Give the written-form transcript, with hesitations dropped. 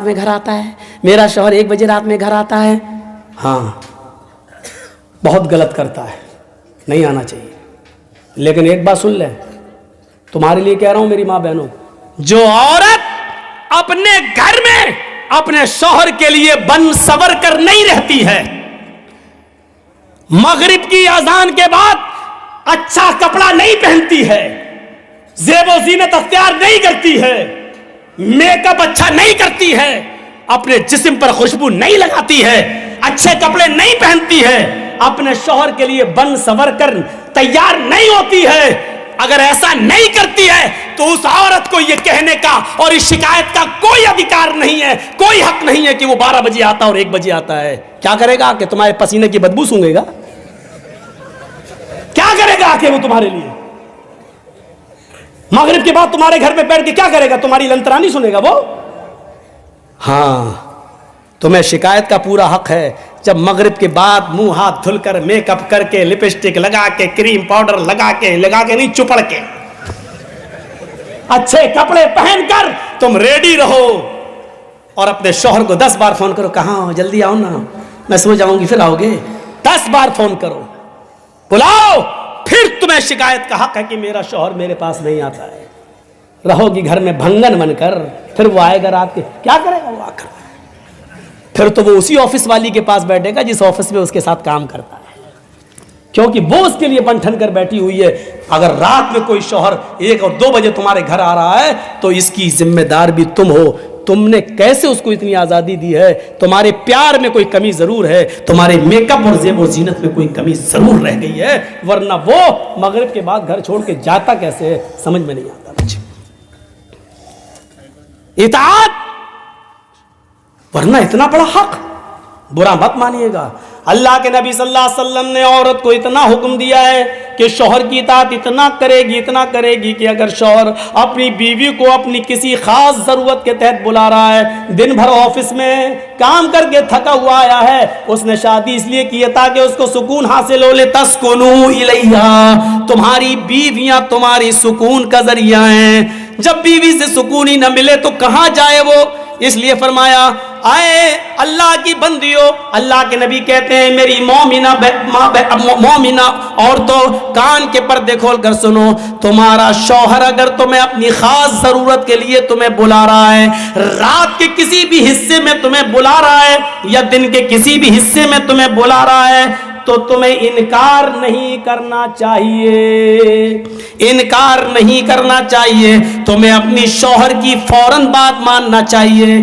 میں گھر آتا ہے, میرا شوہر 1 بجے رات میں گھر آتا ہے. ہاں بہت غلط کرتا ہے, نہیں آنا چاہیے. لیکن ایک بات سن لیں, تمہارے لیے کہہ رہا ہوں میری ماں بہنوں, جو عورت اپنے گھر میں اپنے شوہر کے لیے بن سور کر نہیں رہتی ہے, مغرب کی اذان کے بعد اچھا کپڑا نہیں پہنتی ہے, زیب و زینت اختیار نہیں کرتی ہے, میک اپ اچھا نہیں کرتی ہے, اپنے جسم پر خوشبو نہیں لگاتی ہے, اچھے کپڑے نہیں پہنتی ہے, اپنے شوہر کے لیے بن سور کر تیار نہیں ہوتی ہے, اگر ایسا نہیں کرتی ہے تو اس عورت کو یہ کہنے کا اور اس شکایت کا کوئی ادھیکار نہیں ہے, کوئی حق نہیں ہے کہ وہ 12 بجے آتا اور 1 بجے آتا ہے. کیا کرے گا کہ تمہارے پسینے کی بدبو سونگے گا؟ کیا کرے گا کہ وہ تمہارے لیے مغرب کے بعد تمہارے گھر میں بیٹھ کے کیا کرے گا؟ تمہاری لنترانی سنے گا وہ. ہاں تمہیں شکایت کا پورا حق ہے جب مغرب کے بعد منہ ہاتھ دھل کر میک اپ کر کے لپسٹک لگا کے کریم پاؤڈر لگا کے نہیں چپڑ کے اچھے کپڑے پہن کر تم ریڈی رہو اور اپنے شوہر کو 10 بار فون کرو, کہاں ہو, جلدی آؤ نا, میں سو جاؤں گی پھر آؤ گے. 10 بار فون کرو, بلاؤ, پھر تمہیں شکایت کا حق ہے کہ میرا شوہر میرے پاس نہیں آتا ہے. رہو گی گھر میں بھنگن بن کر, پھر وہ آئے گا رات کے, کیا کرے گا وہ آ کر؟ پھر تو وہ اسی آفس والی کے پاس بیٹھے گا جس آفس میں اس کے ساتھ کام کرتا ہے, کیونکہ وہ اس کے لیے بن ٹھن کر بیٹھی ہوئی ہے. اگر رات میں کوئی شوہر 1 اور 2 بجے تمہارے گھر آ رہا ہے تو اس کی ذمہ دار بھی تم ہو. تم نے کیسے اس کو اتنی آزادی دی ہے؟ تمہارے پیار میں کوئی کمی ضرور ہے, تمہارے میک اپ اور زیب و زینت میں کوئی کمی ضرور رہ گئی ہے, ورنہ وہ مغرب کے بعد گھر چھوڑ کے جاتا کیسے ہے سمجھ میں نہیں آتا مجھے. اطاعت, ورنہ اتنا بڑا حق, برا مت مانیے گا. اللہ کے نبی صلی اللہ علیہ وسلم نے عورت کو اتنا حکم دیا ہے کہ شوہر کی اطاعت اتنا کرے گی کہ اگر شوہر اپنی بیوی کو اپنی کسی خاص ضرورت کے تحت بلا رہا ہے, دن بھر آفس میں کام کر کے تھکا ہوا آیا ہے, اس نے شادی اس لیے کی ہے تاکہ اس کو سکون حاصل ہو, لتسکنوا الیہا, تمہاری بیویاں تمہاری سکون کا ذریعہ ہیں. جب بیوی سے سکون ہی نہ ملے تو کہاں جائے وہ؟ اس لیے فرمایا آئے اللہ کی بندیوں, اللہ کے نبی کہتے ہیں میری مومنہ عورتوں کان کے پردے کھول کر سنو, تمہارا شوہر اگر تمہیں اپنی خاص ضرورت کے لیے تمہیں بلا رہا ہے, رات کے کسی بھی حصے میں تمہیں بلا رہا ہے یا دن کے کسی بھی حصے میں تمہیں بلا رہا ہے, تو تمہیں انکار نہیں کرنا چاہیے, انکار نہیں کرنا چاہیے. تمہیں اپنی شوہر کی فوراً بات ماننا چاہیے.